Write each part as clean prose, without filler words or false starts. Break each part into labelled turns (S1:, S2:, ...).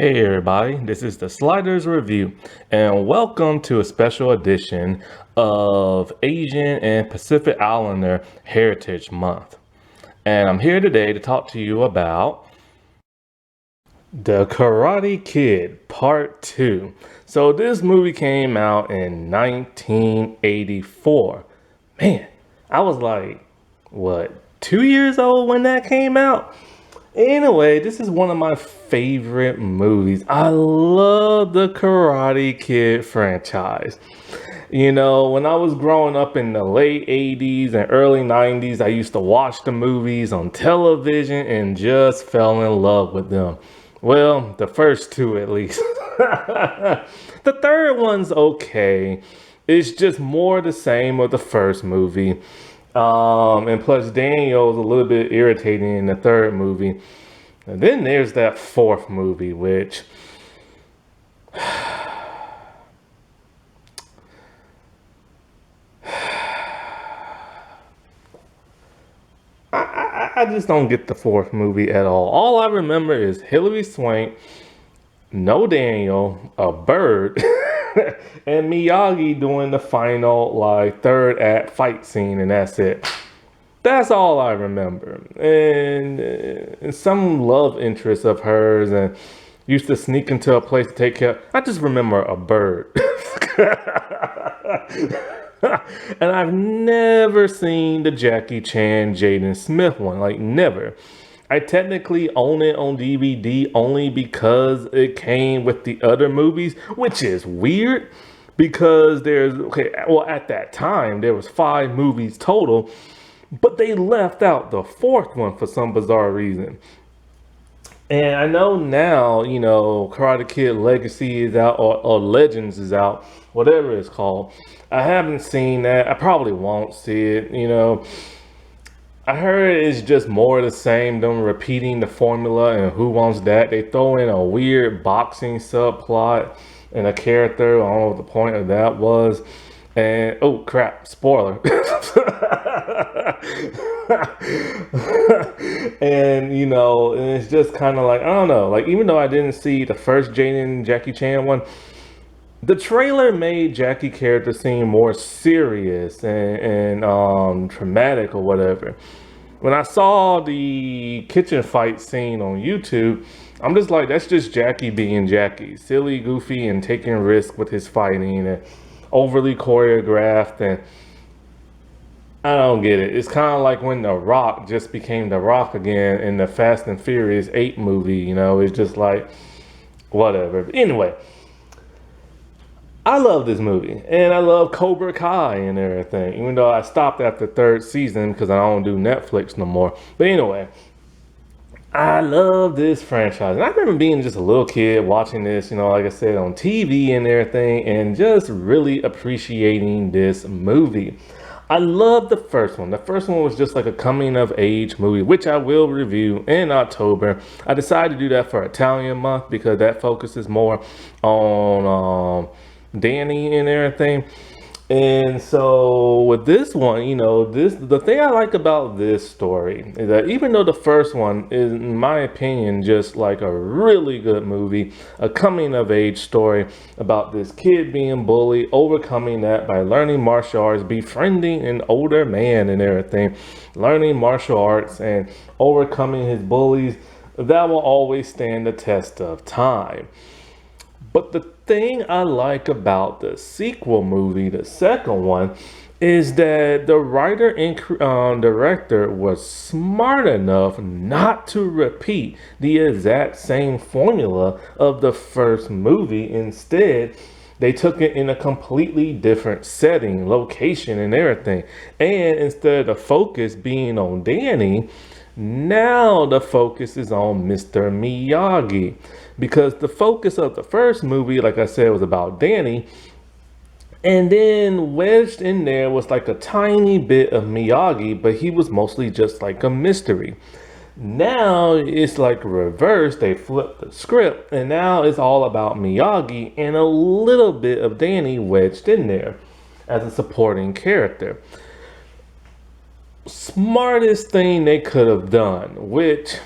S1: Hey everybody, this is the Sliders Review, and welcome to a special edition of Asian and Pacific Islander Heritage Month. And I'm here today to talk to you about The Karate Kid Part 2. So this movie came out in 1984. Man, I was like, what, 2 years old when that came out? Anyway, this is one of my favorite movies. I love the Karate Kid franchise. When I was growing up in the late 80s and early 90s, I used to watch the movies on television and just fell in love with them. Well, the first two at least. The third one's okay. It's just more the same of the first movie. And plus Daniel's a little bit irritating in the third movie. And then there's that fourth movie, which I just don't get the fourth movie at all. All I remember is Hilary Swank, no Daniel, a bird, and Miyagi doing the final third act fight scene, and that's it. That's all I remember. And some love interest of hers, and used to sneak into a place to take care. I just remember a bird. And I've never seen the Jackie Chan Jaden Smith one, like never. I technically own it on DVD only because it came with the other movies, which is weird because at that time there was 5 movies total, but they left out the fourth one for some bizarre reason. And I know now, Karate Kid Legacy is out or Legends is out, whatever it's called. I haven't seen that. I probably won't see it. I heard it's just more of the same, them repeating the formula and Who Wants That. They throw in a weird boxing subplot and a character. I don't know what the point of that was. And oh crap, spoiler. And it's just kind of like, I don't know, like even though I didn't see the first Jackie Chan one, the trailer made Jackie character seem more serious and traumatic or whatever. When I saw the kitchen fight scene on YouTube, I'm just like, that's just Jackie being Jackie, silly, goofy, and taking risks with his fighting and overly choreographed, and I don't get it. It's kind of like when The Rock just became The Rock again in the Fast and Furious 8 movie, it's just like, whatever. But anyway, I love this movie, and I love Cobra Kai and everything, even though I stopped after 3rd season because I don't do Netflix no more. But anyway, I love this franchise. And I remember being just a little kid watching this, like I said, on TV and everything, and just really appreciating this movie. I love the first one. The first one was just like a coming of age movie, which I will review in October. I decided to do that for Italian month because that focuses more on Danny and everything. And so with this one, the thing I like about this story is that even though the first one is, in my opinion, just like a really good movie, a coming of age story about this kid being bullied, overcoming that by learning martial arts, befriending an older man and everything, learning martial arts and overcoming his bullies, that will always stand the test of time. But the thing I like about the sequel movie, the second one, is that the writer and director was smart enough not to repeat the exact same formula of the first movie. Instead, they took it in a completely different setting, location, and everything. And instead of the focus being on Danny, now the focus is on Mr. Miyagi. Because the focus of the first movie, like I said, was about Danny. And then wedged in there was like a tiny bit of Miyagi, but he was mostly just like a mystery. Now it's like reverse. They flipped the script, and now it's all about Miyagi and a little bit of Danny wedged in there as a supporting character. Smartest thing they could have done, which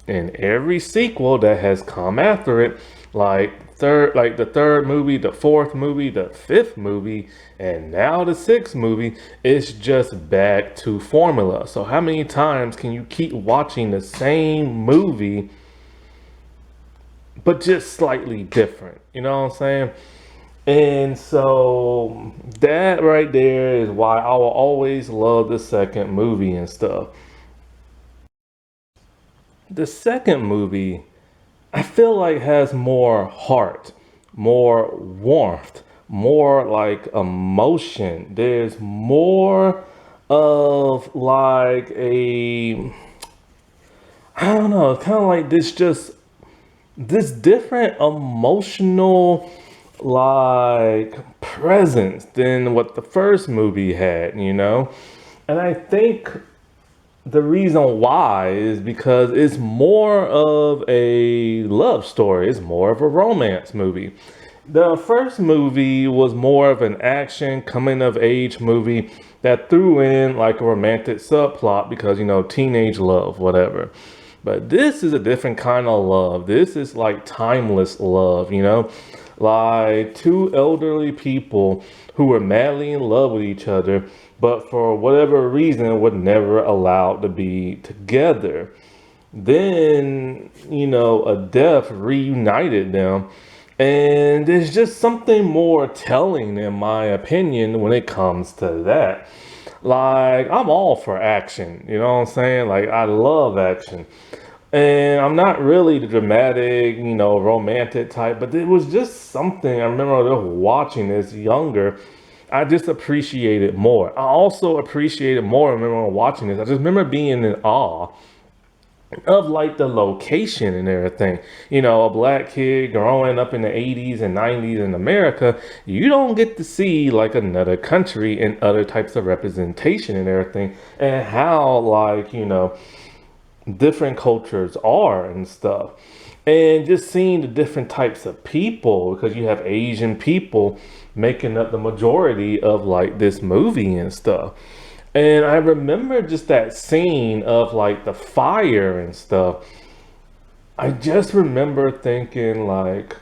S1: in every sequel that has come after it, Like the third movie, the fourth movie, the fifth movie, and now the sixth movie, it's just back to formula. So how many times can you keep watching the same movie but just slightly different? You know what I'm saying? And so that right there is why I will always love the second movie and stuff. The second movie, I feel like, has more heart, more warmth, more like emotion. There's more of like a, I don't know, kind of like this different emotional like presence than what the first movie had, you know? And I think the reason why is because it's more of a love story, it's more of a romance movie. The first movie was more of an action coming of age movie that threw in like a romantic subplot because, you know, teenage love, whatever. But this is a different kind of love. This is like timeless love, you know? Like two elderly people who were madly in love with each other, but for whatever reason were never allowed to be together. Then, you know, a death reunited them. And there's just something more telling, in my opinion, when it comes to that. Like, I'm all for action, you know what I'm saying? Like, I love action. And I'm not really the dramatic, you know, romantic type, but it was just something. I remember just watching this younger. I just appreciate it more. I also appreciate it more. I remember watching this. I just remember being in awe of like the location and everything. You know, a black kid growing up in the 80s and 90s in America, you don't get to see like another country and other types of representation and everything, and how like, you know, different cultures are and stuff. And just seeing the different types of people, because you have Asian people making up the majority of like this movie and stuff. And I remember just that scene of like the fire and stuff. I just remember thinking like,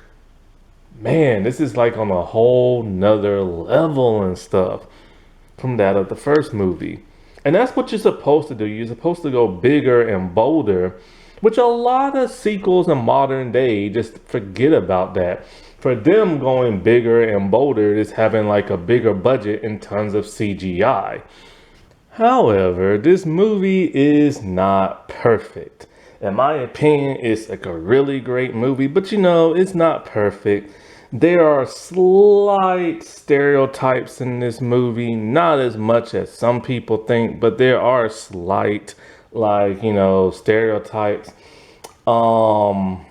S1: man, this is like on a whole nother level and stuff from that of the first movie. And that's what you're supposed to do. You're supposed to go bigger and bolder, which a lot of sequels in modern day just forget about that. For them, going bigger and bolder is having like a bigger budget and tons of CGI. However, this movie is not perfect. In my opinion, it's like a really great movie, but you know, it's not perfect. There are slight stereotypes in this movie, not as much as some people think, but there are slight, like, you know, stereotypes. Um,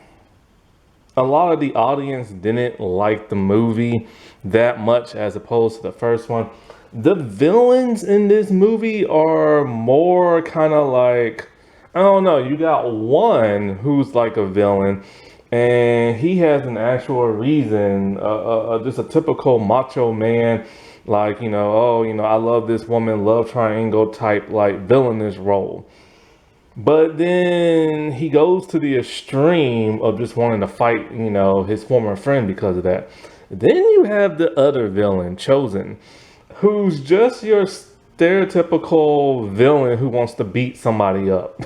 S1: a lot of the audience didn't like the movie that much as opposed to the first one. The villains in this movie are more kind of like, I don't know, you got one who's like a villain and he has an actual reason, just a typical macho man, like, you know, oh, you know, I love this woman, love triangle type, like villainous role. But then he goes to the extreme of just wanting to fight, you know, his former friend because of that. Then you have the other villain, Chosen, who's just your stereotypical villain who wants to beat somebody up.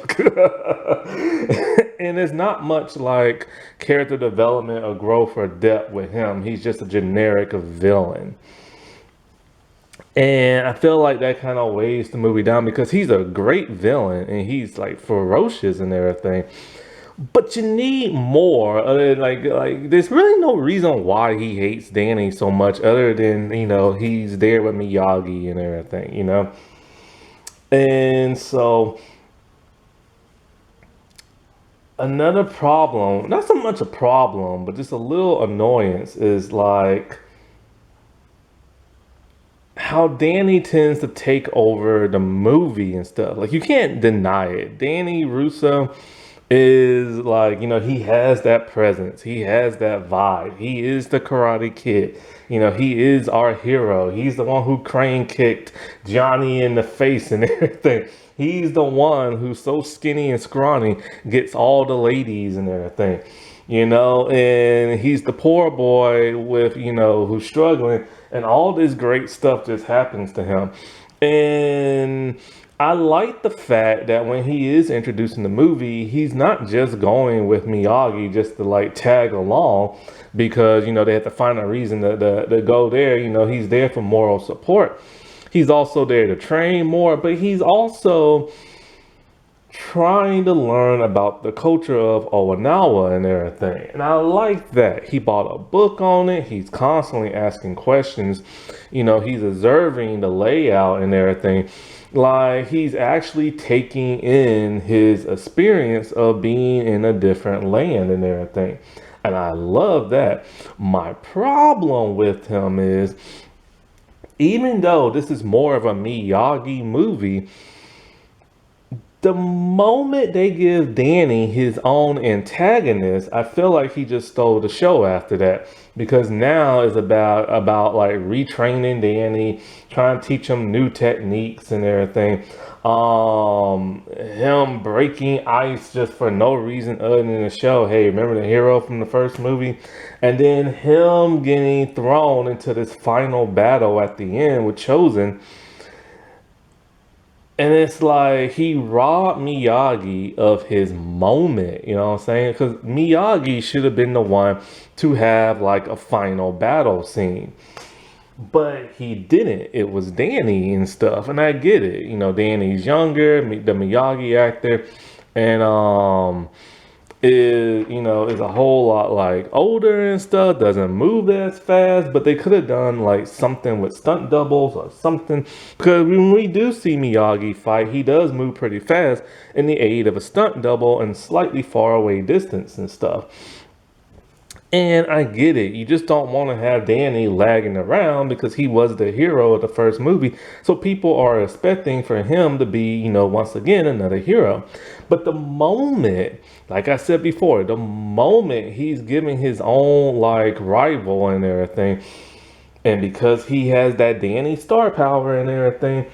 S1: And it's not much like character development or growth or depth with him. He's just a generic villain. And I feel like that kind of weighs the movie down because he's a great villain and he's like ferocious and everything. But you need more. Like there's really no reason why he hates Danny so much other than, you know, he's there with Miyagi and everything, you know? And so another problem, not so much a problem, but just a little annoyance is like how Danny tends to take over the movie and stuff. Like you can't deny it. Danny Russo is like, you know, he has that presence. He has that vibe. He is the Karate Kid. You know, he is our hero. He's the one who crane kicked Johnny in the face and everything. He's the one who's so skinny and scrawny, gets all the ladies and everything. and he's the poor boy with, who's struggling, and all this great stuff just happens to him. And I like the fact that when he is introducing the movie, he's not just going with Miyagi just to like tag along because, they have to find a reason to go there. He's there for moral support. He's also there to train more, but he's also trying to learn about the culture of Okinawa and everything. And I like that. He bought a book on it. He's constantly asking questions. He's observing the layout and everything. Like he's actually taking in his experience of being in a different land and everything. And I love that. My problem with him is, even though this is more of a Miyagi movie, the moment they give Danny his own antagonist, I feel like he just stole the show after that. Because now it's about like retraining Danny, trying to teach him new techniques and everything. Him breaking ice just for no reason other than the show. Hey, remember the hero from the first movie? And then him getting thrown into this final battle at the end with Chosen. And it's like he robbed Miyagi of his moment, you know what I'm saying? Because Miyagi should have been the one to have like a final battle scene. But he didn't. It was Danny and stuff. And I get it. Danny's younger, the Miyagi actor. And is a whole lot like older and stuff, doesn't move as fast, but they could have done like something with stunt doubles or something, because when we do see Miyagi fight, he does move pretty fast in the aid of a stunt double and slightly far away distance and stuff. And I get it. You just don't want to have Danny lagging around because he was the hero of the first movie. So people are expecting for him to be, once again, another hero. But the moment, like I said before, the moment he's giving his own like rival and everything, and because he has that Danny star power and everything,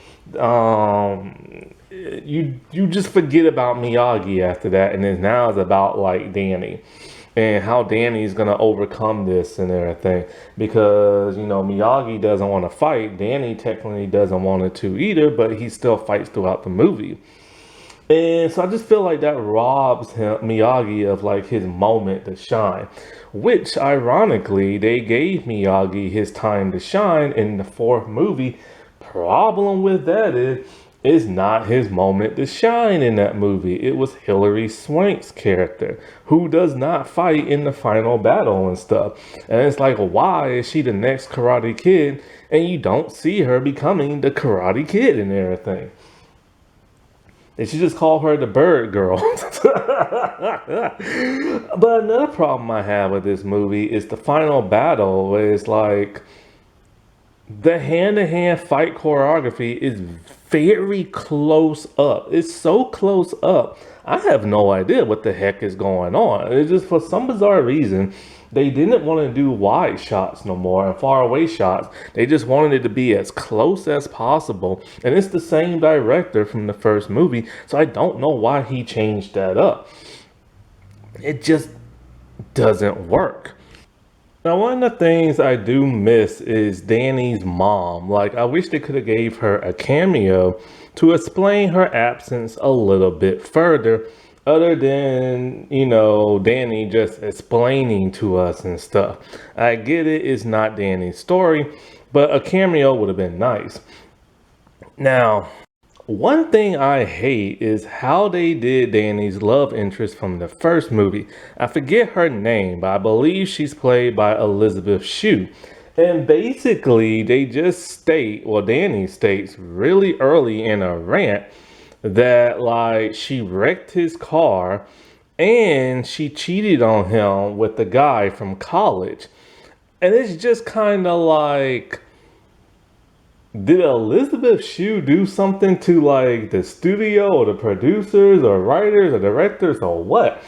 S1: you just forget about Miyagi after that, and then now it's about like Danny and how Danny's gonna overcome this and everything. Because Miyagi doesn't want to fight. Danny technically doesn't want it to either, but he still fights throughout the movie. And so I just feel like that robs Miyagi of like his moment to shine, which ironically they gave Miyagi his time to shine in the fourth movie. Problem with that is it's not his moment to shine in that movie. It was Hilary Swank's character, who does not fight in the final battle and stuff. And it's like, why is she the next Karate Kid and you don't see her becoming the Karate Kid and everything? They should just call her the Bird Girl. But another problem I have with this movie is the final battle, where it's like the hand-to-hand fight choreography is very close up. It's so close up. I have no idea what the heck is going on. It's just for some bizarre reason, they didn't want to do wide shots no more and far away shots. They just wanted it to be as close as possible. And it's the same director from the first movie, so I don't know why he changed that up. It just doesn't work. Now, one of the things I do miss is Danny's mom. Like, I wish they could have gave her a cameo to explain her absence a little bit further, other than, Danny just explaining to us and stuff. I get it, it's not Danny's story, but a cameo would have been nice. Now, one thing I hate is how they did Danny's love interest from the first movie. I forget her name, but I believe she's played by Elizabeth Shue. And basically, they just state, well, Danny states really early in a rant that like she wrecked his car and she cheated on him with the guy from college. And it's just kind of like, did Elizabeth Shue do something to like the studio or the producers or writers or directors or what?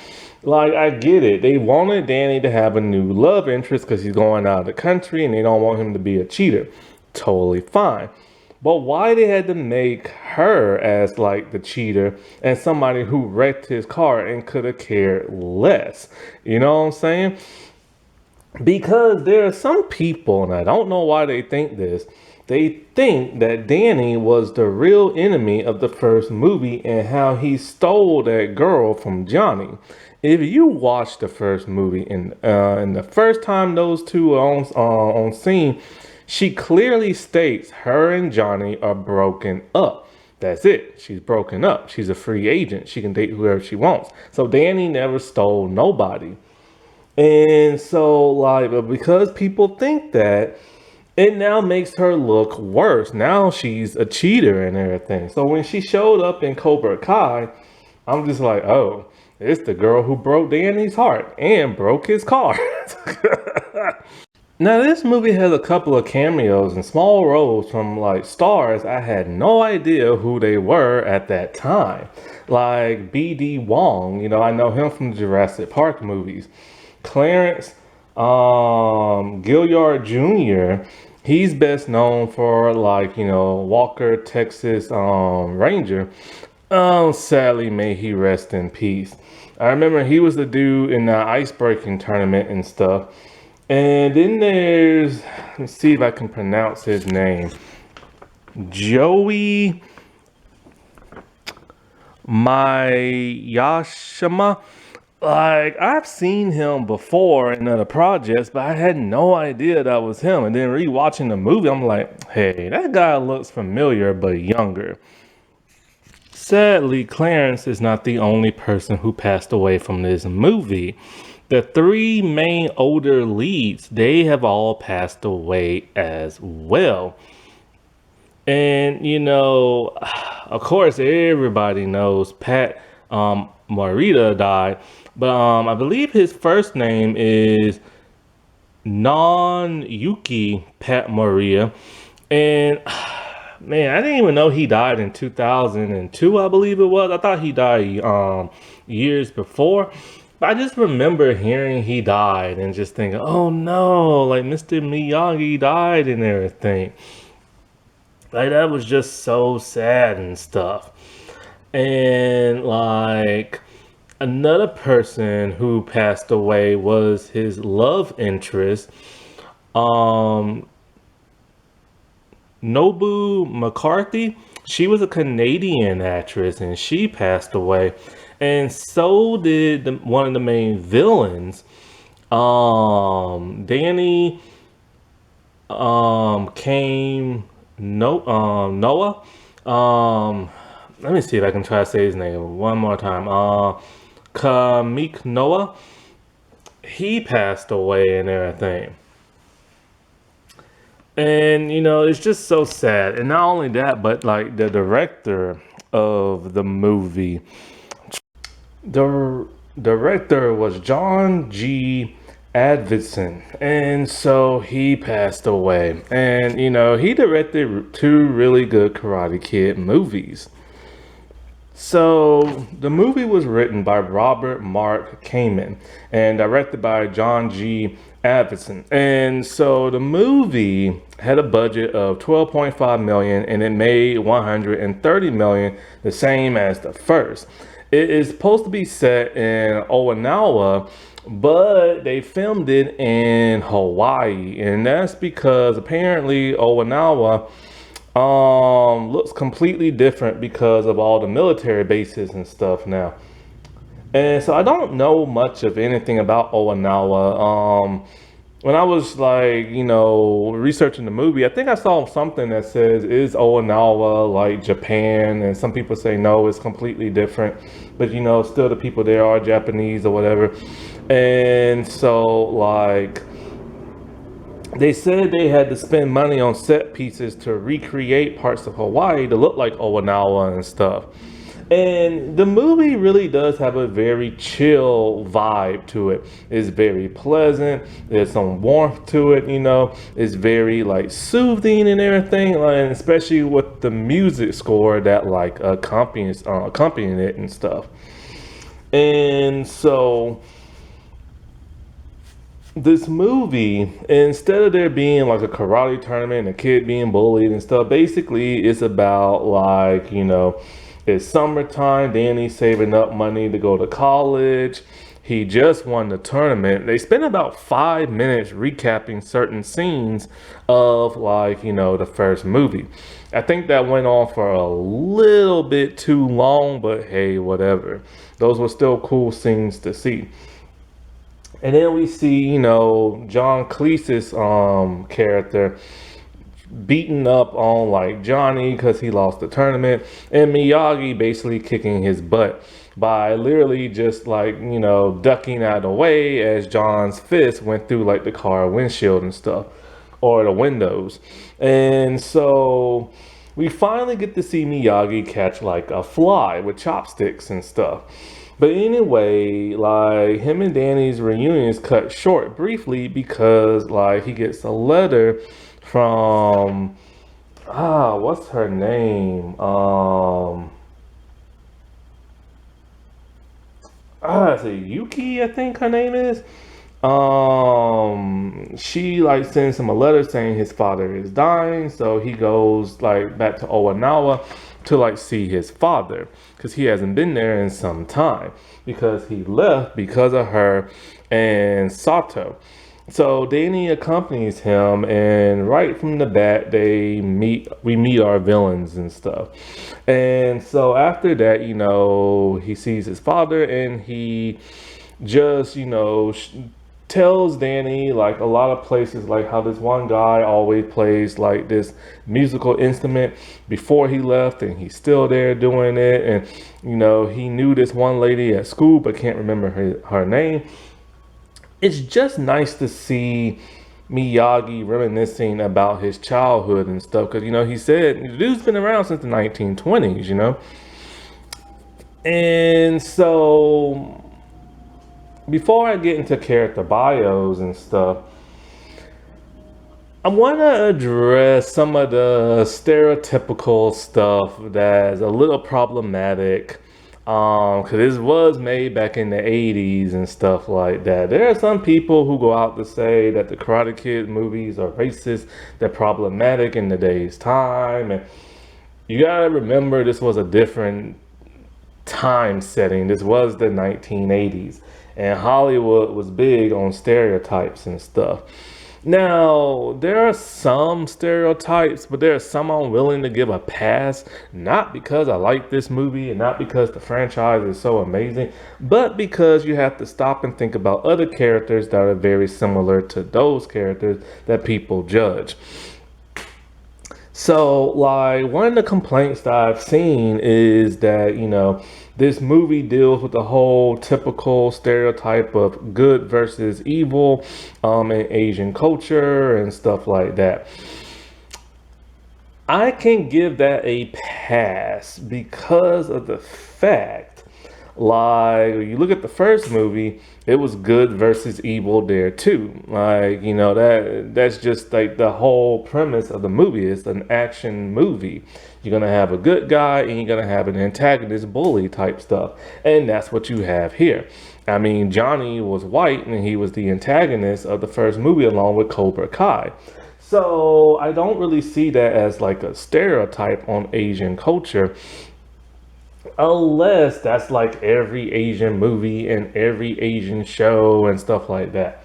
S1: Like, I get it. They wanted Danny to have a new love interest because he's going out of the country and they don't want him to be a cheater. Totally fine. But why they had to make her as like the cheater and somebody who wrecked his car and could have cared less? You know what I'm saying? Because there are some people, and I don't know why they think this, they think that Danny was the real enemy of the first movie and how he stole that girl from Johnny. If you watch the first movie and the first time those two are on scene, she clearly states her and Johnny are broken up. That's it. She's broken up. She's a free agent. She can date whoever she wants. So Danny never stole nobody. And so, like, but because people think that, it now makes her look worse. Now she's a cheater and everything. So when she showed up in Cobra Kai, I'm just like, oh, it's the girl who broke Danny's heart and broke his car. Now, this movie has a couple of cameos and small roles from like stars I had no idea who they were at that time. Like B.D. Wong, I know him from the Jurassic Park movies. Clarence Gilliard Jr., he's best known for like, Walker, Texas Ranger. Sadly, may he rest in peace. I remember he was the dude in the ice breaking tournament and stuff. And then let's see if I can pronounce his name. Joey Mayashima. Like, I've seen him before in other projects, but I had no idea that was him. And then rewatching the movie, I'm like, hey, that guy looks familiar, but younger. Sadly, Clarence is not the only person who passed away from this movie. The three main older leads, they have all passed away as well. And, of course, everybody knows Pat Morita died. But I believe his first name is Non-Yuki Pat Morita. And, man, I didn't even know he died in 2002, I believe it was. I thought he died years before. But I just remember hearing he died and just thinking, oh no, like Mr. Miyagi died and everything. Like, that was just so sad and stuff. And, like, another person who passed away was his love interest, Nobu McCarthy. She was a Canadian actress and she passed away. And so did one of the main villains, Danny Noah. Let me see if I can try to say his name one more time. Kamik Noah. He passed away and everything. And it's just so sad. And not only that, but like the director of the movie. The director was John G. Avildsen, and so he passed away. And he directed two really good Karate Kid movies. So the movie was written by Robert Mark Kamen and directed by John G. Avildsen. And so the movie had a budget of $12.5 million and it made $130 million, the same as the first. It is supposed to be set in Okinawa, but they filmed it in Hawaii, and that's because apparently Okinawa looks completely different because of all the military bases and stuff now. And so I don't know much of anything about Okinawa. When I was like, researching the movie, I think I saw something that says, is Okinawa like Japan? And some people say, no, it's completely different. But, still the people there are Japanese or whatever. And so, like, they said they had to spend money on set pieces to recreate parts of Hawaii to look like Okinawa and stuff. And the movie really does have a very chill vibe to it. It's very pleasant. There's some warmth to it, It's very like soothing and everything, and especially with the music score that like accompanies it and stuff. And so this movie, instead of there being like a karate tournament, a kid being bullied and stuff, basically it's about like, it's summertime, Danny's saving up money to go to college. He just won the tournament. They spent about 5 minutes recapping certain scenes of like, the first movie. I think that went on for a little bit too long, but hey, whatever. Those were still cool scenes to see. And then we see, John Cleese's character beating up on like Johnny because he lost the tournament, and Miyagi basically kicking his butt by literally just like, ducking out of the way as John's fist went through like the car windshield and stuff, or the windows. And so we finally get to see Miyagi catch like a fly with chopsticks and stuff. But anyway, like him and Danny's reunion is cut short briefly because like he gets a letter from what's her name? Is it Yuki, I think her name is. She like sends him a letter saying his father is dying, so he goes like back to Okinawa to like see his father because he hasn't been there in some time because he left because of her and Sato. So Danny accompanies him, and right from the bat, we meet our villains and stuff. And so after that, he sees his father, and he just, tells Danny like a lot of places, like how this one guy always plays like this musical instrument before he left, and he's still there doing it. And he knew this one lady at school, but can't remember her name. It's just nice to see Miyagi reminiscing about his childhood and stuff, because he said the dude's been around since the 1920s. And so before I get into character bios and stuff, I want to address some of the stereotypical stuff that's a little problematic, because this was made back in the 80s and stuff like that. There are some people who go out to say that the Karate Kid movies are racist, they're problematic in today's time, and you gotta remember this was a different time setting. This was the 1980s, and Hollywood was big on stereotypes and stuff. Now, there are some stereotypes, but there are some I'm willing to give a pass, not because I like this movie and not because the franchise is so amazing, but because you have to stop and think about other characters that are very similar to those characters that people judge. So, like, one of the complaints that I've seen is that, this movie deals with the whole typical stereotype of good versus evil in Asian culture and stuff like that. I can give that a pass because of the fact, like, you look at the first movie, it was good versus evil there too. Like, that's just like the whole premise of the movie. It's an action movie. You're gonna have a good guy and you're gonna have an antagonist bully type stuff. And that's what you have here. I mean, Johnny was white and he was the antagonist of the first movie along with Cobra Kai. So I don't really see that as like a stereotype on Asian culture, unless that's like every Asian movie and every Asian show and stuff like that.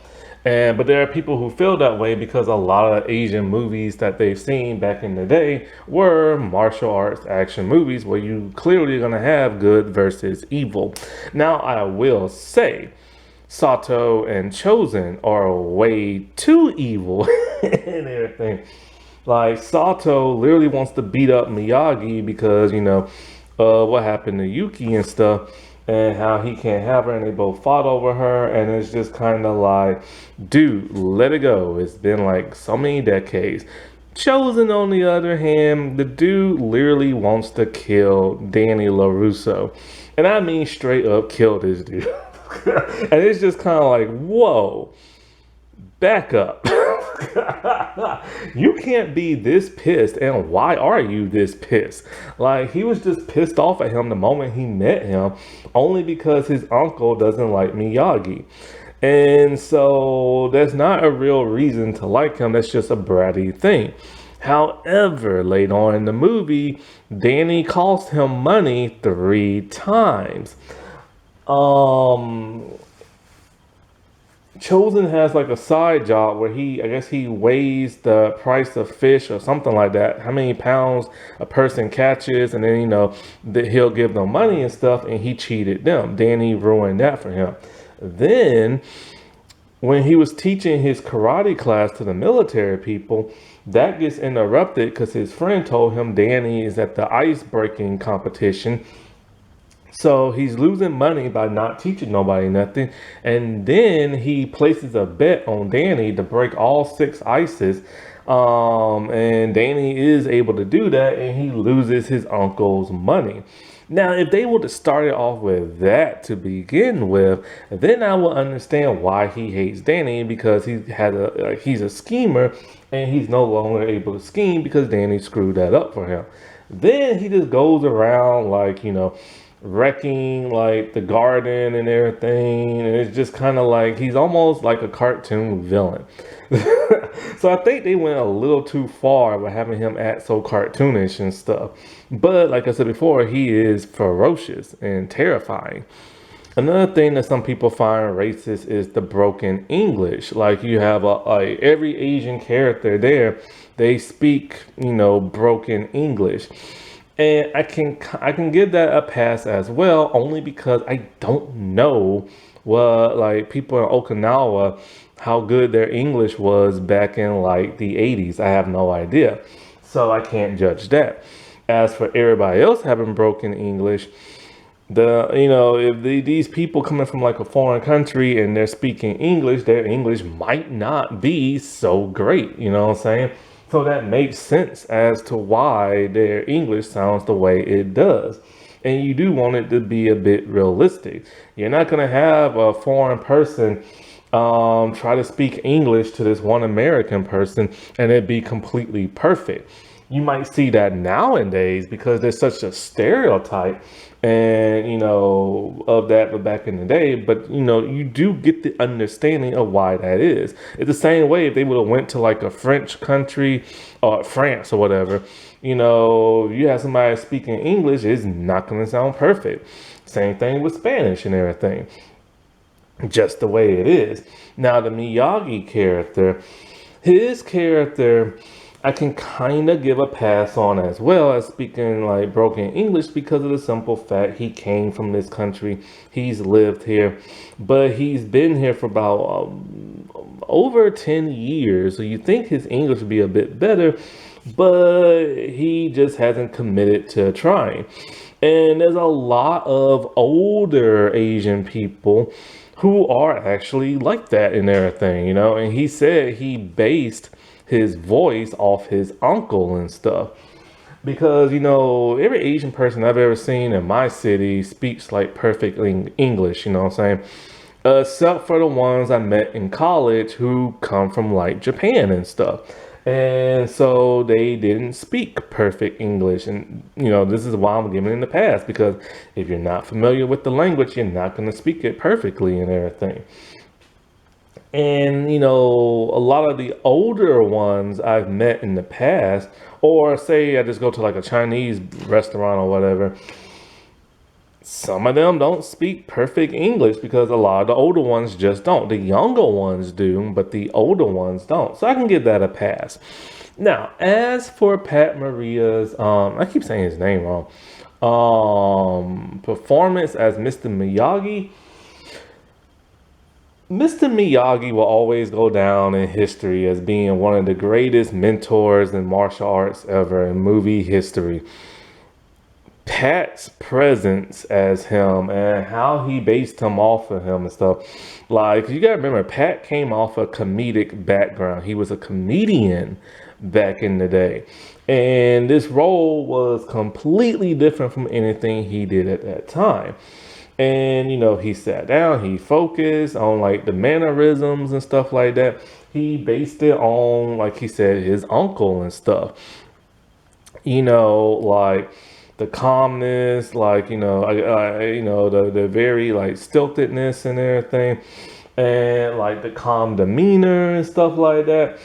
S1: But there are people who feel that way because a lot of Asian movies that they've seen back in the day were martial arts action movies where you clearly gonna have good versus evil. Now, I will say Sato and Chozen are way too evil and everything. Like, Sato literally wants to beat up Miyagi because, what happened to Yuki and stuff, and how he can't have her, and they both fought over her, and it's just kind of like, dude, let it go. It's been like so many decades. Chosen, on the other hand, the dude literally wants to kill Danny LaRusso, and I mean straight up kill this dude. And it's just kind of like, whoa, back up. You can't be this pissed, and why are you this pissed? Like, he was just pissed off at him the moment he met him, only because his uncle doesn't like Miyagi. And so that's not a real reason to like him. That's just a bratty thing. However, later on in the movie, Danny cost him money 3 times. Um, Chosen has like a side job where I guess he weighs the price of fish or something like that, how many pounds a person catches, and then that he'll give them money and stuff, and he cheated them. Danny ruined that for him. Then when he was teaching his karate class to the military people, that gets interrupted because his friend told him Danny is at the ice breaking competition, so he's losing money by not teaching nobody nothing. And then he places a bet on Danny to break all 6 ices. And Danny is able to do that and he loses his uncle's money. Now, if they would have started off with that to begin with, then I would understand why he hates Danny, because he's a schemer and he's no longer able to scheme because Danny screwed that up for him. Then he just goes around like, wrecking like the garden and everything, and it's just kind of like he's almost like a cartoon villain. So I think they went a little too far by having him act so cartoonish and stuff. But like I said before, he is ferocious and terrifying. Another thing that some people find racist is the broken English. Like you have every Asian character there, they speak, broken English. And I can give that a pass as well, only because I don't know what like people in Okinawa, how good their English was back in like the 80s. I have no idea. So I can't judge that. As for everybody else having broken English, if these people coming from like a foreign country and they're speaking English, their English might not be so great. You know what I'm saying? So that makes sense as to why their English sounds the way it does. And you do want it to be a bit realistic. You're not going to have a foreign person try to speak English to this one American person and it be completely perfect. You might see that nowadays because there's such a stereotype and of that, but back in the day, but you do get the understanding of why that is. It's the same way if they would have went to like a French country or France or whatever, you have somebody speaking English, it's not going to sound perfect. Same thing with Spanish and everything, just the way it is. Now the Miyagi character, his character, I can kind of give a pass on as well as speaking like broken English because of the simple fact he came from this country. He's lived here, but he's been here for about over 10 years. So you think his English would be a bit better, but he just hasn't committed to trying. And there's a lot of older Asian people who are actually like that in everything, and he said he based his voice off his uncle and stuff. Because, every Asian person I've ever seen in my city speaks like perfect English, you know what I'm saying? Except for the ones I met in college who come from like Japan and stuff. And so they didn't speak perfect English. And, this is why I'm giving in the past, because if you're not familiar with the language, you're not going to speak it perfectly and everything. And, a lot of the older ones I've met in the past, or say I just go to like a Chinese restaurant or whatever, some of them don't speak perfect English because a lot of the older ones just don't. The younger ones do, but the older ones don't. So I can give that a pass. Now, as for Pat Maria's, I keep saying his name wrong, performance as Mr. Miyagi, Mr. Miyagi will always go down in history as being one of the greatest mentors in martial arts ever in movie history. Pat's presence as him and how he based him off of him and stuff. Like, you gotta remember, Pat came off a comedic background. He was a comedian back in the day. And this role was completely different from anything he did at that time. And, he sat down, he focused on like the mannerisms and stuff like that. He based it on, like he said, his uncle and stuff. Like the calmness, like, the very like stiltedness and everything. and like the calm demeanor and stuff like that.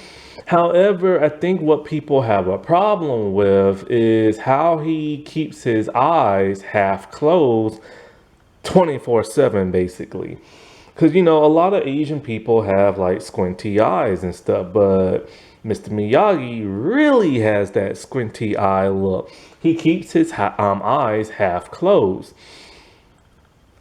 S1: However, I think what people have a problem with is how he keeps his eyes half closed 24/7 basically. Because a lot of Asian people have like squinty eyes and stuff, but Mr. Miyagi really has that squinty eye look. He keeps his eyes half closed.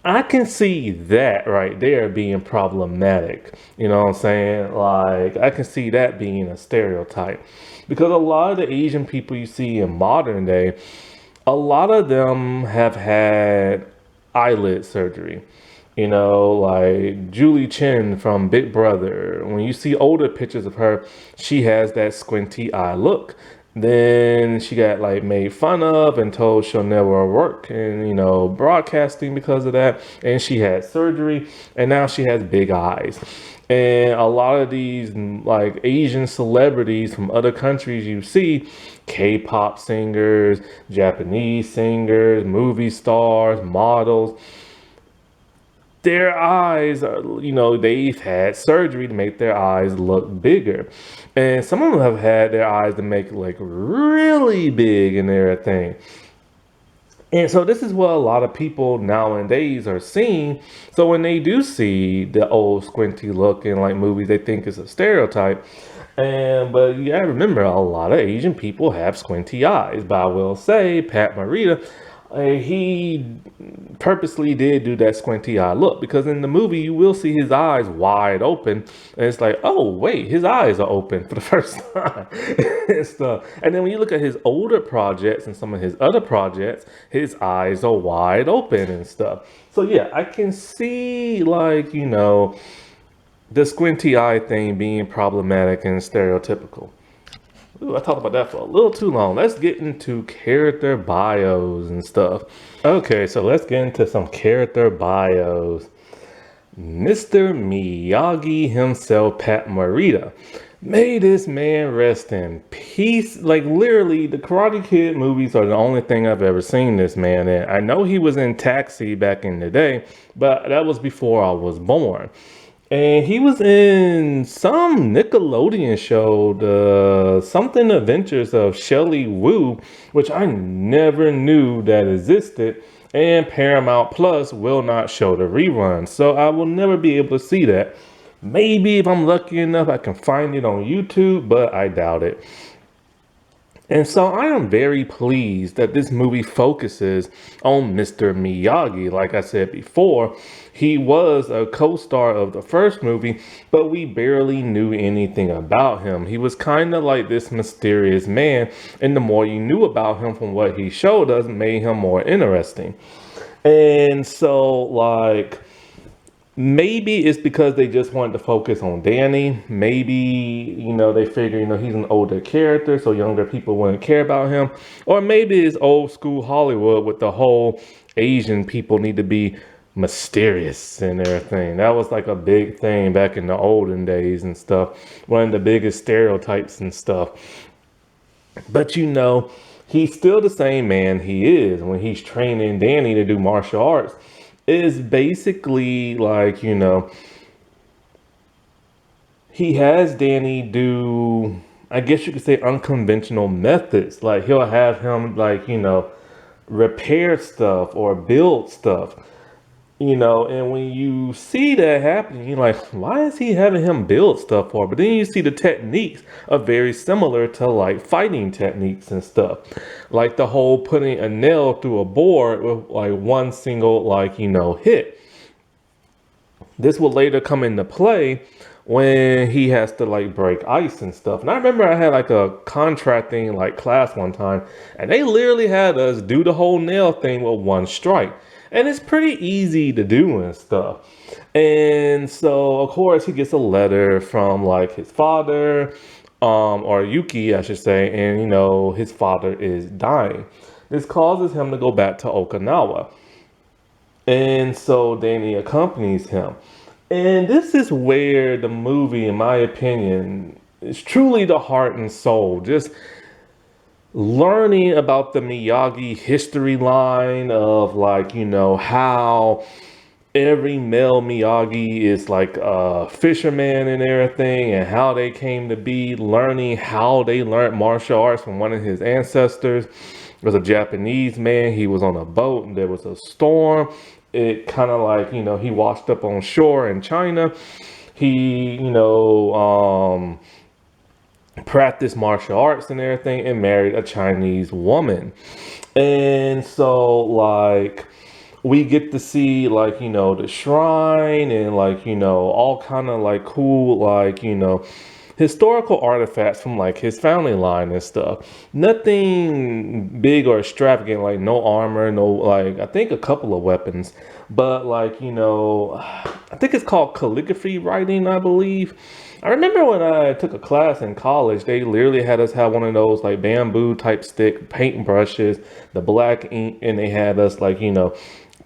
S1: I can see that right there being problematic. You know what I'm saying? Like, I can see that being a stereotype. Because a lot of the Asian people you see in modern day, a lot of them have had eyelid surgery. Like Julie Chen from Big Brother. When you see older pictures of her, she has that squinty eye look. Then she got like made fun of and told she'll never work in, broadcasting because of that. And she had surgery and now she has big eyes. And a lot of these like Asian celebrities from other countries you see, K-pop singers, Japanese singers, movie stars, models, their eyes are, they've had surgery to make their eyes look bigger. And some of them have had their eyes to make like really big and everything. And so this is what a lot of people nowadays are seeing. So when they do see the old squinty look in like movies, they think it's a stereotype. But you gotta remember, a lot of Asian people have squinty eyes. But I will say, Pat Morita, he purposely did do that squinty eye look because in the movie you will see his eyes wide open, and it's like, oh wait, his eyes are open for the first time and stuff. And then when you look at his older projects and some of his other projects, his eyes are wide open and stuff. So yeah, I can see like the squinty eye thing being problematic and stereotypical. Ooh, I talked about that for a little too long. Let's get into character bios and stuff. Okay, so let's get into some character bios. Mr. Miyagi himself, Pat Morita. May this man rest in peace. Like literally, the Karate Kid movies are the only thing I've ever seen this man in. I know he was in Taxi back in the day, but that was before I was born. And he was in some Nickelodeon show, the Something Adventures of Shelley Wu, which I never knew that existed. And Paramount Plus will not show the reruns, so I will never be able to see that. Maybe if I'm lucky enough, I can find it on YouTube, but I doubt it. And so I am very pleased that this movie focuses on Mr. Miyagi. Like I said before, he was a co-star of the first movie, but we barely knew anything about him. He was kind of like this mysterious man, and the more you knew about him from what he showed us made him more interesting. And so like maybe it's because they just wanted to focus on Danny. Maybe, they figure, he's an older character, so younger people wouldn't care about him. Or maybe it's old school Hollywood with the whole Asian people need to be mysterious and everything. That was like a big thing back in the olden days and stuff. One of the biggest stereotypes and stuff. But he's still the same man he is when he's training Danny to do martial arts. Is basically like, he has Danny do, I guess you could say, unconventional methods. Like he'll have him like, repair stuff or build stuff. And when you see that happening, you're like, why is he having him build stuff for? But then you see the techniques are very similar to like fighting techniques and stuff. Like the whole putting a nail through a board with like one single, hit. This will later come into play when he has to like break ice and stuff. And I remember I had like a contracting like class one time, and they literally had us do the whole nail thing with one strike. And it's pretty easy to do and stuff. And so, of course, he gets a letter from like his father, or Yuki, I should say, and his father is dying. This causes him to go back to Okinawa. And so Danny accompanies him. And this is where the movie, in my opinion, is truly the heart and soul. Just learning about the Miyagi history line of like, how every male Miyagi is like a fisherman and everything, and how they came to be, learning how they learned martial arts from one of his ancestors. Was a Japanese man. He was on a boat and there was a storm. It kind of like, he washed up on shore in China. He, practiced martial arts and everything and married a Chinese woman. And so, like, we get to see, like, the shrine and, like, all kind of, like, cool, like, historical artifacts from, like, his family line and stuff. Nothing big or extravagant, like, no armor, no, like, I think a couple of weapons. But, like, I think it's called calligraphy writing, I believe. I remember when I took a class in college, they literally had us have one of those like bamboo type stick paint brushes, the black ink, and they had us like,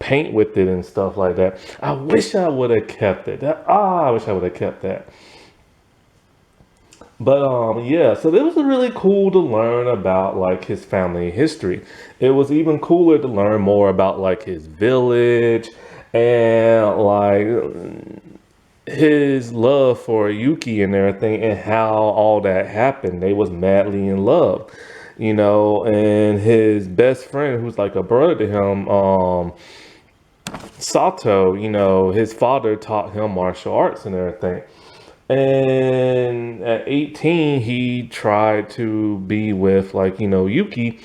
S1: paint with it and stuff like that. I wish I would have kept it. I wish I would have kept that. But yeah, so it was really cool to learn about like his family history. It was even cooler to learn more about like his village and like his love for Yuki and everything and how all that happened. They was madly in love, and his best friend who's like a brother to him, Sato, his father taught him martial arts and everything. And at 18, he tried to be with like, Yuki,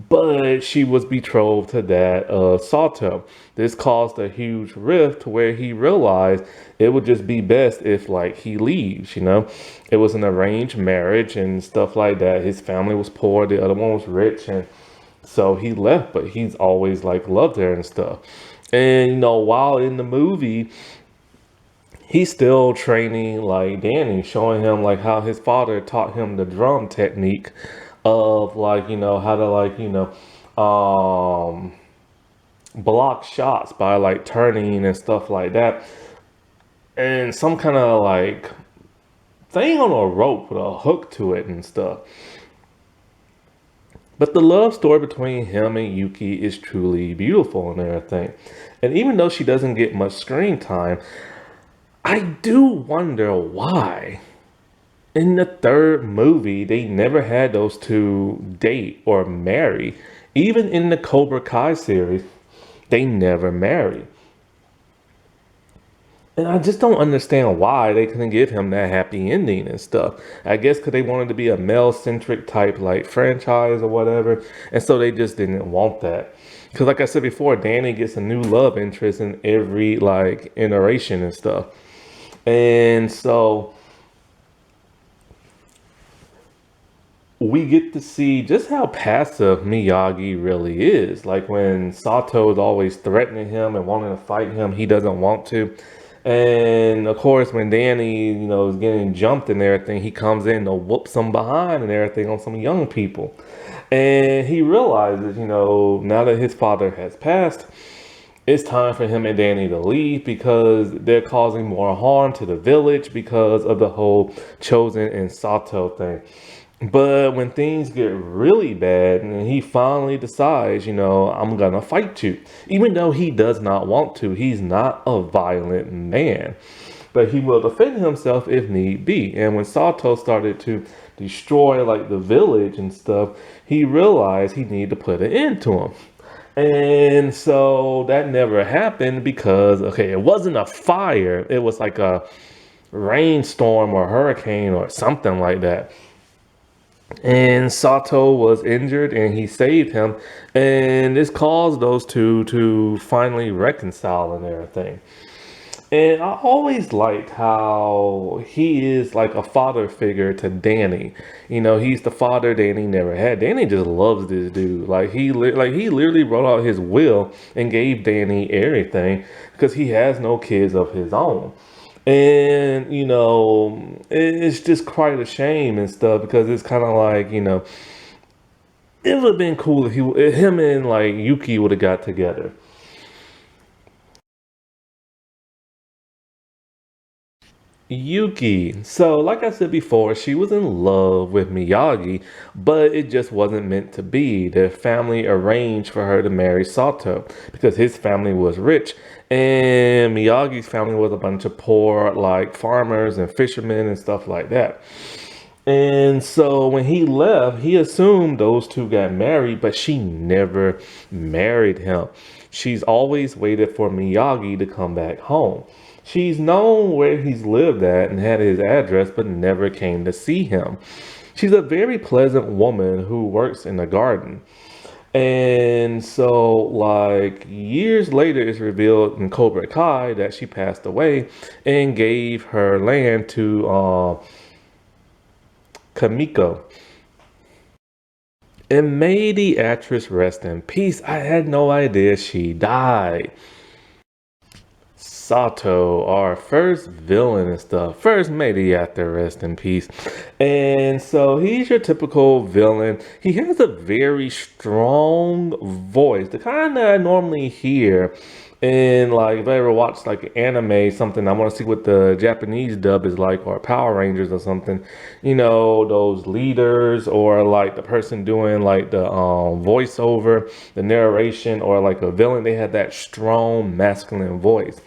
S1: but she was betrothed to that Sato. This caused a huge rift where he realized it would just be best if like he leaves. It was an arranged marriage and stuff like that. His family was poor, the other one was rich, and so he left, but he's always like loved her and stuff. And while in the movie, he's still training like Danny, showing him like how his father taught him the drum technique of like, how to like, block shots by like turning and stuff like that. And some kind of like thing on a rope with a hook to it and stuff. But the love story between him and Yuki is truly beautiful and everything. And even though she doesn't get much screen time, I do wonder why in the third movie they never had those two date or marry. Even in the Cobra Kai series, they never marry. And I just don't understand why they couldn't give him that happy ending and stuff. I guess because they wanted to be a male centric type like franchise or whatever. And so they just didn't want that. Because like I said before, Danny gets a new love interest in every like iteration and stuff. And so we get to see just how passive Miyagi really is. Like when Sato is always threatening him and wanting to fight him, he doesn't want to. And of course, when Danny, is getting jumped and everything, he comes in to whoop some behind and everything on some young people. And he realizes, now that his father has passed, it's time for him and Danny to leave because they're causing more harm to the village because of the whole Chozen and Sato thing. But when things get really bad and he finally decides, I'm gonna fight you, even though he does not want to, he's not a violent man, but he will defend himself if need be. And when Sato started to destroy like the village and stuff, he realized he needed to put an end to him. And so that never happened because, okay, it wasn't a fire, it was like a rainstorm or hurricane or something like that. And Sato was injured and he saved him. And this caused those two to finally reconcile and everything. And I always liked how he is like a father figure to Danny. He's the father Danny never had. Danny just loves this dude. Like he literally wrote out his will and gave Danny everything because he has no kids of his own. And it's just quite a shame and stuff because it's kind of like it would have been cool if him and like Yuki would have got together. Yuki. So, like I said before, she was in love with Miyagi, but it just wasn't meant to be. Their family arranged for her to marry Sato because his family was rich, and Miyagi's family was a bunch of poor, like farmers and fishermen and stuff like that. And so when he left, he assumed those two got married, but she never married him. She's always waited for Miyagi to come back home. She's known where he's lived at and had his address, but never came to see him. She's a very pleasant woman who works in the garden. And so, like, years later, it's revealed in Cobra Kai that she passed away and gave her land to Kamiko. And may the actress rest in peace. I had no idea she died. Sato, our first villain and stuff. First, may the actor rest in peace. And so he's your typical villain. He has a very strong voice, the kind that I normally hear in, like, if I ever watch like anime, something, I want to see what the Japanese dub is like, or Power Rangers or something. You know, those leaders, or like the person doing like the voiceover, the narration, or like a villain. They have that strong masculine voice.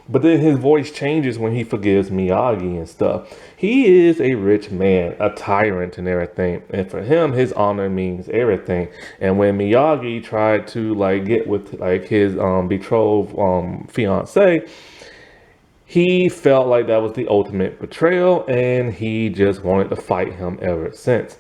S1: But then his voice changes when he forgives Miyagi and stuff. He is a rich man, a tyrant and everything. And for him, his honor means everything. And when Miyagi tried to like get with like his betrothed fiance, he felt like that was the ultimate betrayal, and he just wanted to fight him ever since.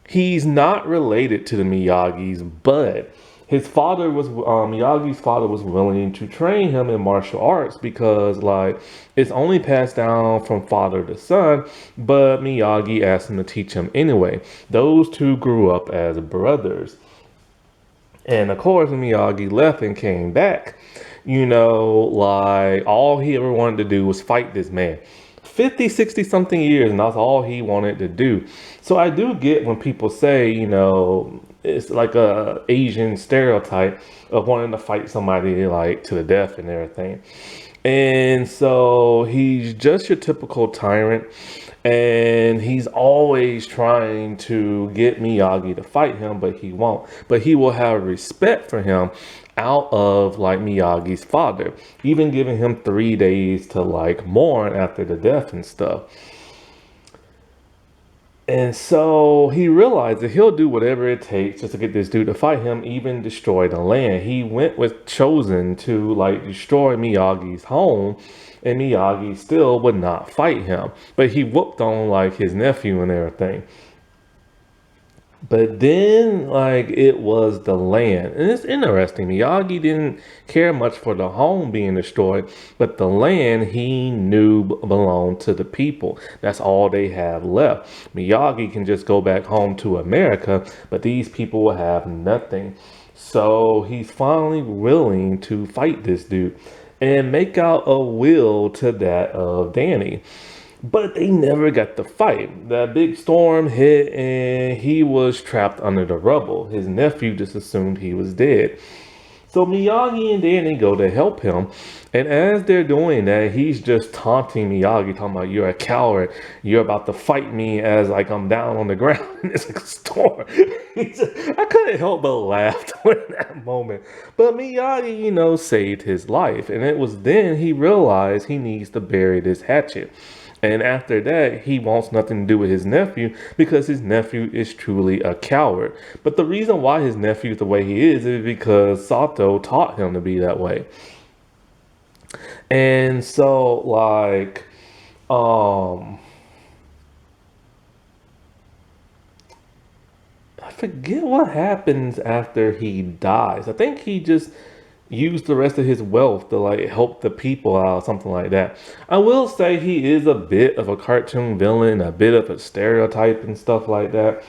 S1: He's not related to the Miyagis, but his father was Miyagi's father was willing to train him in martial arts because like it's only passed down from father to son, but Miyagi asked him to teach him anyway. Those two grew up as brothers. And of course, when Miyagi left and came back, you know, like all he ever wanted to do was fight this man. 50, 60 something years, and that's all he wanted to do. So I do get when people say, you know, it's like a Asian stereotype of wanting to fight somebody like to the death and everything. And so he's just your typical tyrant, and he's always trying to get Miyagi to fight him, but he won't. But he will have respect for him out of like Miyagi's father, even giving him 3 days to like mourn after the death and stuff. And so he realized that he'll do whatever it takes just to get this dude to fight him, even destroy the land. He went with Chosen to like destroy Miyagi's home, and Miyagi still would not fight him. But he whooped on like his nephew and everything. But then, like, it was the land. And it's interesting. Miyagi didn't care much for the home being destroyed, but the land he knew belonged to the people. That's all they have left. Miyagi can just go back home to America, but these people will have nothing. So he's finally willing to fight this dude and make out a will to that of Danny. But they never got the fight. That big storm hit and he was trapped under the rubble. His nephew just assumed he was dead. So Miyagi and Danny go to help him. And as they're doing that, he's just taunting Miyagi, talking about, you're a coward. You're about to fight me as like I'm down on the ground. And it's like a storm. I couldn't help but laugh during that moment. But Miyagi, you know, saved his life. And it was then he realized he needs to bury this hatchet. And after that, he wants nothing to do with his nephew because his nephew is truly a coward. But the reason why his nephew is the way he is because Sato taught him to be that way. And so, like, I forget what happens after he dies. I think he just used the rest of his wealth to like help the people out, something like that. I will say he is a bit of a cartoon villain, a bit of a stereotype and stuff like that.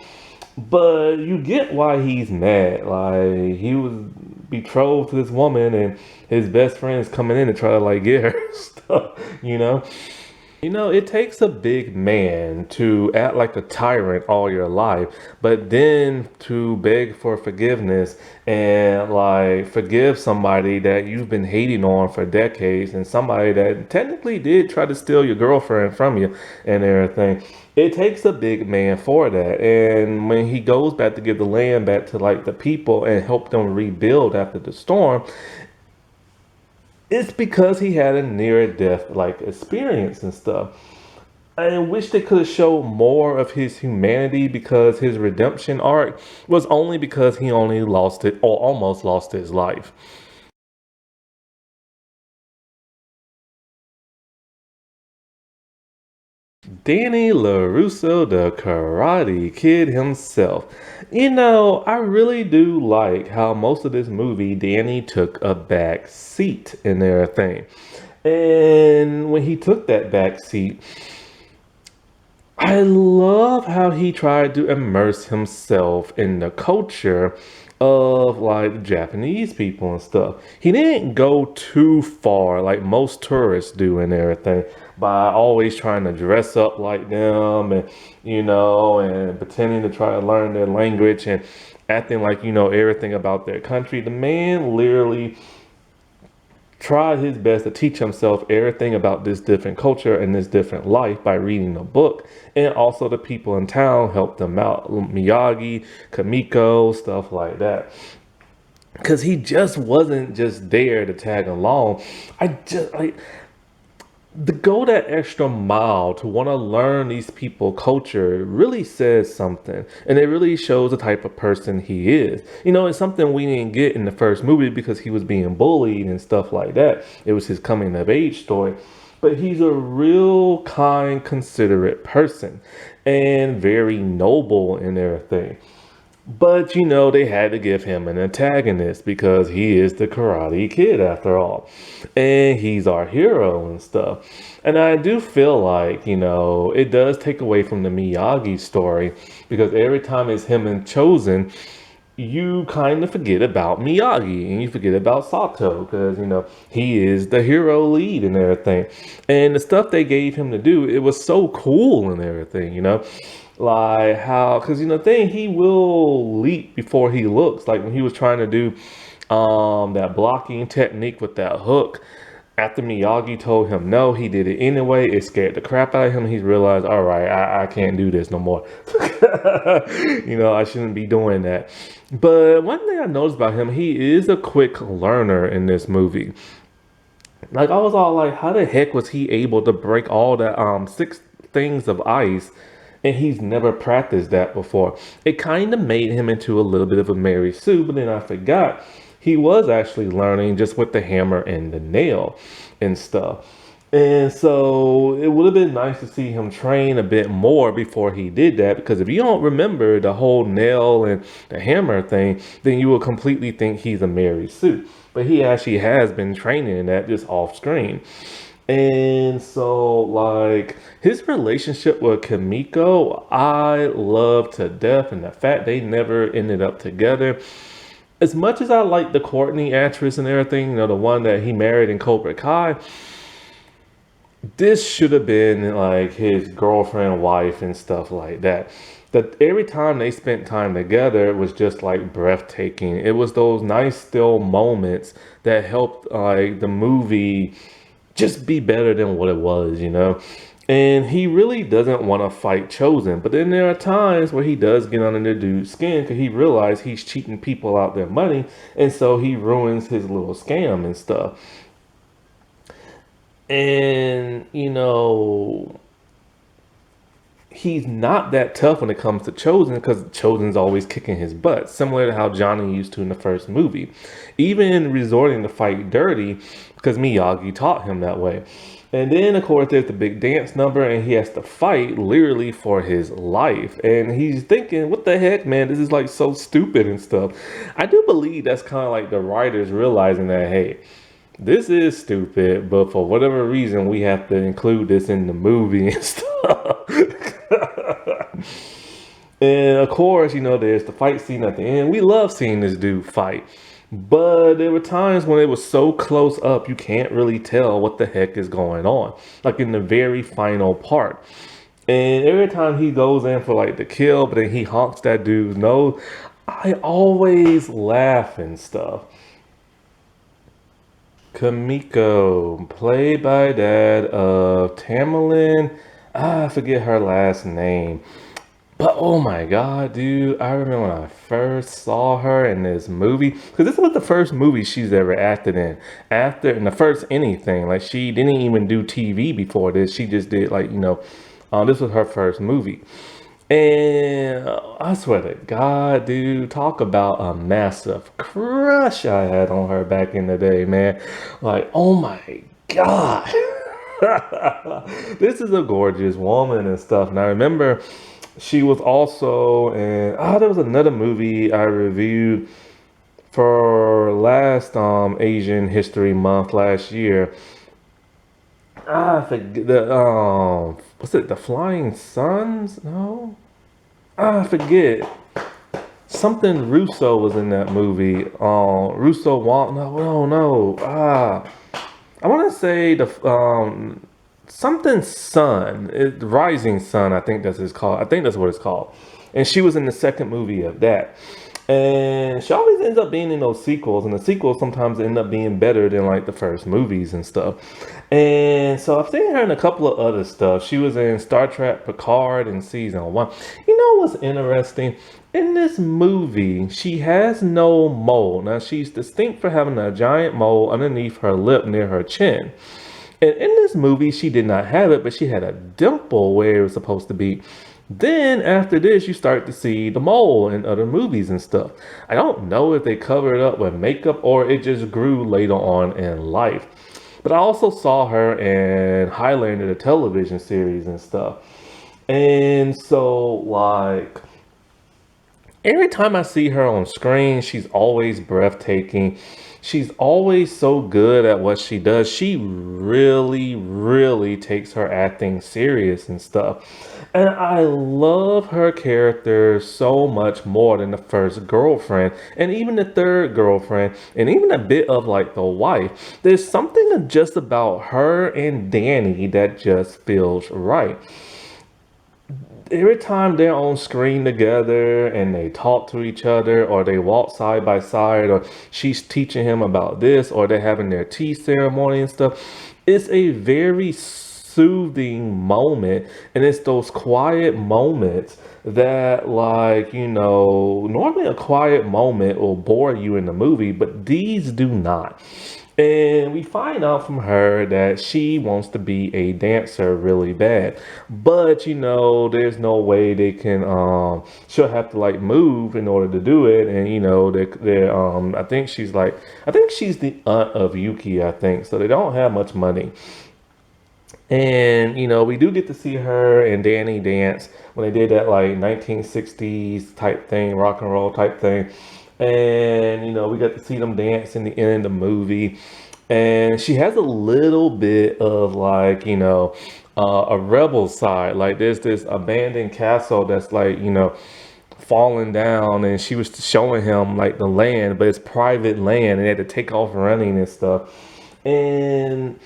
S1: But you get why he's mad. Like he was betrothed to this woman and his best friend is coming in to try to like get her stuff, you know? It takes a big man to act like a tyrant all your life, but then to beg for forgiveness and like forgive somebody that you've been hating on for decades and somebody that technically did try to steal your girlfriend from you and everything. It takes a big man for that. And when he goes back to give the land back to like the people and help them rebuild after the storm, it's because he had a near death like experience and stuff. I wish they could have showed more of his humanity because his redemption arc was only because he only lost it or almost lost his life. Danny LaRusso, the Karate Kid himself. I really do like how most of this movie Danny took a back seat in everything. And when he took that back seat, I love how he tried to immerse himself in the culture of like Japanese people and stuff. He didn't go too far like most tourists do and everything by always trying to dress up like them and and pretending to try to learn their language and acting like everything about their country. The man literally tried his best to teach himself everything about this different culture and this different life by reading a book. And also the people in town helped him out. Miyagi, Kamiko, stuff like that. Because he just wasn't just there to tag along. I just like to go that extra mile to want to learn these people culture really says something, and it really shows the type of person he is. It's something we didn't get in the first movie because he was being bullied and stuff like that. It was his coming of age story, but he's a real kind, considerate person and very noble in everything. But they had to give him an antagonist because he is the Karate Kid after all. And he's our hero and stuff. And I do feel like, it does take away from the Miyagi story because every time it's him and Chosen, you kind of forget about Miyagi and you forget about Sato because, he is the hero lead and everything. And the stuff they gave him to do, it was so cool and everything. Like how, because thing he will leap before he looks. Like when he was trying to do that blocking technique with that hook. After Miyagi told him no, he did it anyway. It scared the crap out of him. He's realized, all right, I can't do this no more. I shouldn't be doing that. But one thing I noticed about him, he is a quick learner in this movie. Like I was all like, how the heck was he able to break all that six things of ice? And he's never practiced that before. It kind of made him into a little bit of a Mary Sue, but then I forgot he was actually learning just with the hammer and the nail and stuff. And so it would have been nice to see him train a bit more before he did that. Because if you don't remember the whole nail and the hammer thing, then you will completely think he's a Mary Sue. But he actually has been training that just off screen. And so, like, his relationship with Kamiko, I love to death. And the fact they never ended up together. As much as I like the Courtney actress and everything, the one that he married in Cobra Kai, this should have been like his girlfriend, wife, and stuff like that. That every time they spent time together, it was just like breathtaking. It was those nice still moments that helped like the movie just be better than what it was. And he really doesn't want to fight Chosen. But then there are times where he does get under the dude's skin because he realizes he's cheating people out their money. And so he ruins his little scam and stuff. And, he's not that tough when it comes to Chosen because Chosen's always kicking his butt, similar to how Johnny used to in the first movie. Even resorting to fight dirty because Miyagi taught him that way. And then, of course, there's the big dance number, and he has to fight literally for his life. And he's thinking, what the heck, man? This is like so stupid and stuff. I do believe that's kind of like the writers realizing that, hey, this is stupid, but for whatever reason, we have to include this in the movie and stuff. And of course, there's the fight scene at the end. We love seeing this dude fight. But there were times when it was so close up, you can't really tell what the heck is going on. Like in the very final part. And every time he goes in for like the kill, but then he honks that dude's nose, I always laugh and stuff. Kamiko, played by that of Tamerlane. I forget her last name. But oh my god, dude, I remember when I first saw her in this movie, because this was the first movie she's ever acted in. After, in the first anything, like she didn't even do TV before this. She just did like, this was her first movie. And I swear to God, dude, talk about a massive crush I had on her back in the day, man. Like, oh my God. This is a gorgeous woman and stuff. And I remember she was also in, there was another movie I reviewed for last Asian History Month last year. I forget the what's it? The Flying Sons? No, I forget. Something Russo was in that movie. Russo want no, no, no. I want to say the something Sun, Rising Sun. I think that's what it's called. I think that's what it's called. And she was in the second movie of that. And she always ends up being in those sequels, and the sequels sometimes end up being better than like the first movies and stuff. And so I've seen her in a couple of other stuff. She was in Star Trek Picard in season 1. You know what's interesting? In this movie, she has no mole. Now she's distinct for having a giant mole underneath her lip near her chin. And in this movie, she did not have it, but she had a dimple where it was supposed to be. Then after this, you start to see the mole in other movies and stuff. I don't know if they covered it up with makeup or it just grew later on in life. But I also saw her in Highlander, the television series and stuff. And so, like, every time I see her on screen, she's always breathtaking. She's always so good at what she does. She really, really takes her acting serious and stuff. And I love her character so much more than the first girlfriend and even the third girlfriend and even a bit of like the wife. There's something just about her and Danny that just feels right. Every time they're on screen together and they talk to each other or they walk side by side or she's teaching him about this or they're having their tea ceremony and stuff, it's a very soothing moment. And it's those quiet moments that, like, normally a quiet moment will bore you in the movie, but these do not. And we find out from her that she wants to be a dancer really bad. But, there's no way they can, she'll have to like move in order to do it. And, I think she's the aunt of Yuki, I think. So they don't have much money. And, we do get to see her and Danny dance when they did that like 1960s type thing, rock and roll type thing. And, we got to see them dance in the end of the movie. And she has a little bit of like, a rebel side. Like there's this abandoned castle that's like, falling down. And she was showing him like the land, but it's private land and they had to take off running and stuff. And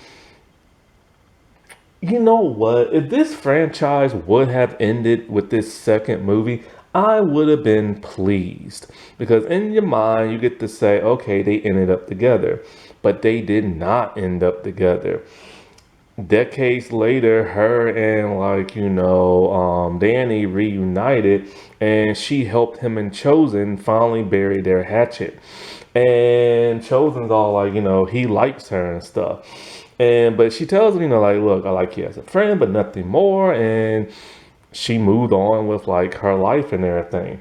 S1: you know what? If this franchise would have ended with this second movie, I would have been pleased because in your mind, you get to say, okay, they ended up together, but they did not end up together. Decades later, her and Danny reunited and she helped him and Chosen finally bury their hatchet. And Chosen's all like, he likes her and stuff. But she tells him, like, look, I like you as a friend, but nothing more. And she moved on with like her life and everything.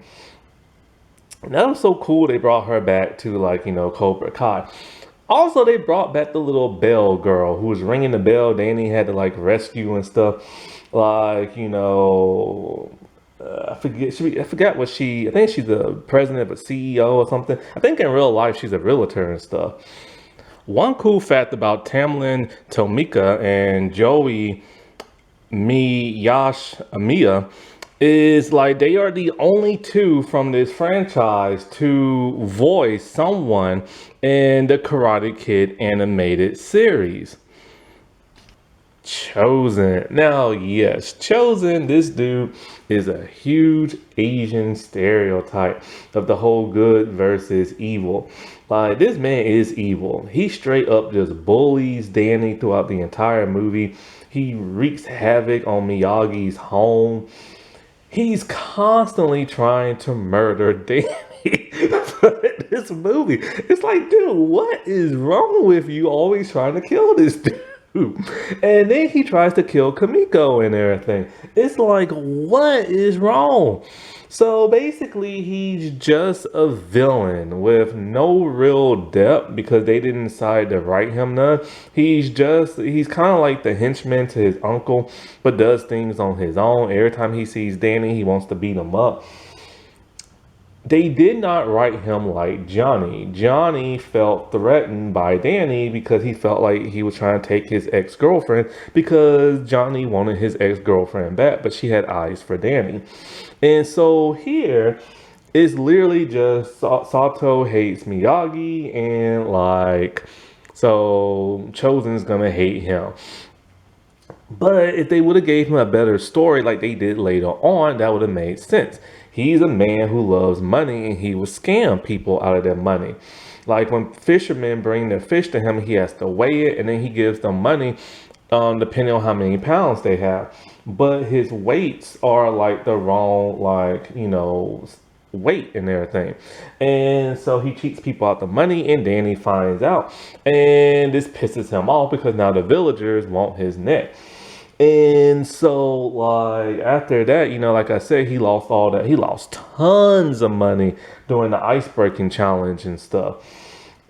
S1: And that was so cool. They brought her back to like, Cobra Kai. Also, they brought back the little bell girl who was ringing the bell. Danny had to like rescue and stuff. Like, I forgot what I think she's the president of a CEO or something. I think in real life, she's a realtor and stuff. One cool fact about Tamlin Tomika and Joey Miyashimiya is like they are the only two from this franchise to voice someone in the Karate Kid animated series. Chosen. Now, yes, Chosen, this dude is a huge Asian stereotype of the whole good versus evil. Like, this man is evil. He straight up just bullies Danny throughout the entire movie. He wreaks havoc on Miyagi's home. He's constantly trying to murder Danny. But this movie, it's like, dude, what is wrong with you always trying to kill this dude? And then he tries to kill Kamiko and everything. It's like, what is wrong? So basically, he's just a villain with no real depth because they didn't decide to write him none. He's kind of like the henchman to his uncle, but does things on his own. Every time he sees Danny, he wants to beat him up. They did not write him like Johnny. Johnny felt threatened by Danny because he felt like he was trying to take his ex-girlfriend because Johnny wanted his ex-girlfriend back, but she had eyes for Danny. And so here it's literally just Sato hates Miyagi and like so Chosen's gonna hate him. But if they would have gave him a better story like they did later on, that would have made sense. He's a man who loves money and he will scam people out of their money. Like when fishermen bring their fish to him, he has to weigh it and then he gives them money depending on how many pounds they have. But his weights are like the wrong, weight and everything. And so he cheats people out the money and Danny finds out. And this pisses him off because now the villagers want his neck. And so, like, after that, like I said, he lost all that. He lost tons of money during the ice breaking challenge and stuff.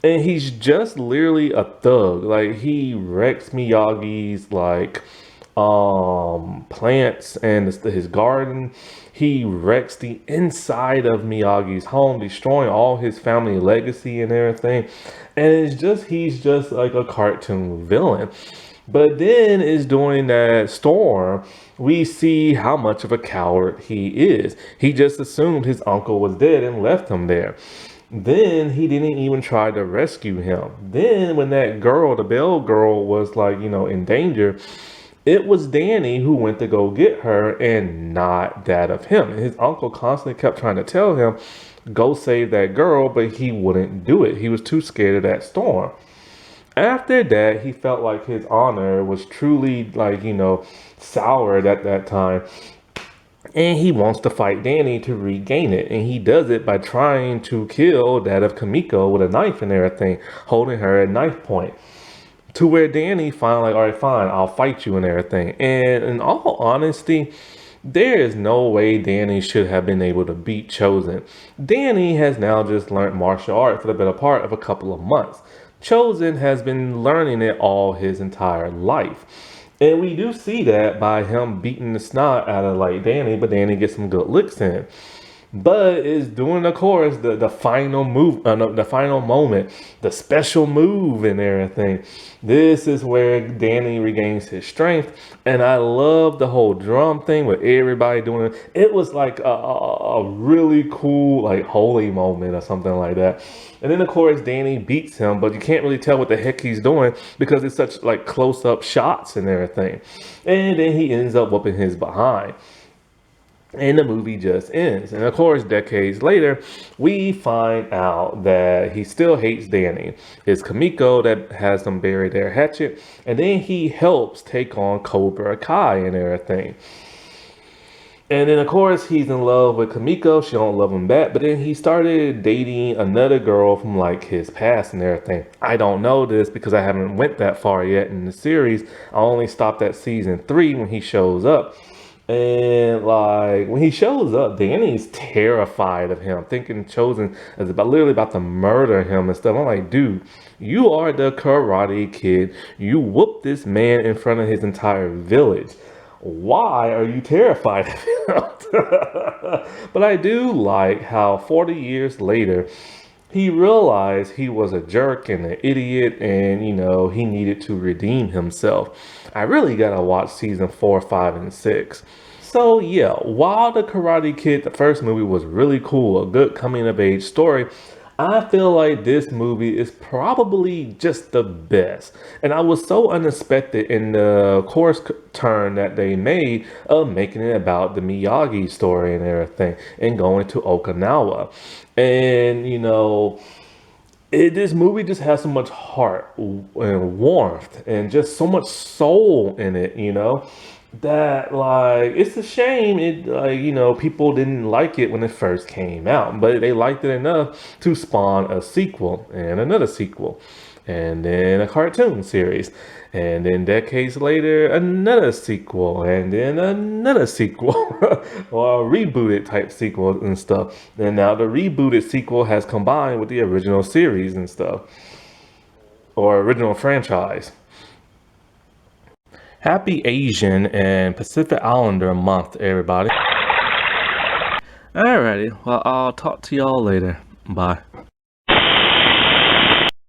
S1: And he's just literally a thug. Like, he wrecks Miyagi's, plants and his garden. He wrecks the inside of Miyagi's home, destroying all his family legacy and everything. And he's just like a cartoon villain. But then is during that storm, we see how much of a coward he is. He just assumed his uncle was dead and left him there. Then he didn't even try to rescue him. Then when that girl, the Bell girl, was in danger, it was Danny who went to go get her and not that of him. And his uncle constantly kept trying to tell him, go save that girl, but he wouldn't do it. He was too scared of that storm. After that, he felt like his honor was truly soured at that time. And he wants to fight Danny to regain it. And he does it by trying to kill that of Kamiko with a knife and everything, holding her at knife point. To where Danny finally like, all right, fine, I'll fight you and everything. And in all honesty, there is no way Danny should have been able to beat Chosen. Danny has now just learned martial art for the better part of a couple of months. Chosen has been learning it all his entire life. And we do see that by him beating the snot out of Danny, but Danny gets some good licks in. But it's during the course, the final move, the final moment, the special move and everything. This is where Danny regains his strength. And I love the whole drum thing with everybody doing it. It was like a really cool, holy moment or something like that. And then of course, Danny beats him, but you can't really tell what the heck he's doing because it's such close up shots and everything. And then he ends up whooping his behind. And the movie just ends. And of course, decades later, we find out that he still hates Danny. It's Kamiko that has them bury their hatchet. And then he helps take on Cobra Kai and everything. And then, of course, he's in love with Kamiko. She don't love him back. But then he started dating another girl from his past and everything. I don't know this because I haven't went that far yet in the series. I only stopped at season 3 when he shows up. And when he shows up, Danny's terrified of him, thinking Chosen is literally about to murder him and stuff. I'm like, dude, you are the Karate Kid. You whooped this man in front of his entire village. Why are you terrified of him? But I do like how 40 years later, he realized he was a jerk and an idiot and, he needed to redeem himself. I really gotta watch season 4, 5, and 6. So yeah, while the Karate Kid, the first movie, was really cool, a good coming of age story, I feel like this movie is probably just the best. And I was so unexpected in the course turn that they made of making it about the Miyagi story and everything and going to Okinawa. And this movie just has so much heart and warmth and just so much soul in it, that like it's a shame it like people didn't like it when it first came out, but they liked it enough to spawn a sequel and another sequel and then a cartoon series and then decades later another sequel and then another sequel or a rebooted type sequel and stuff, and now the rebooted sequel has combined with the original series and stuff, or original franchise. Happy Asian and Pacific Islander month, everybody. Alrighty, well, I'll talk to y'all later. Bye.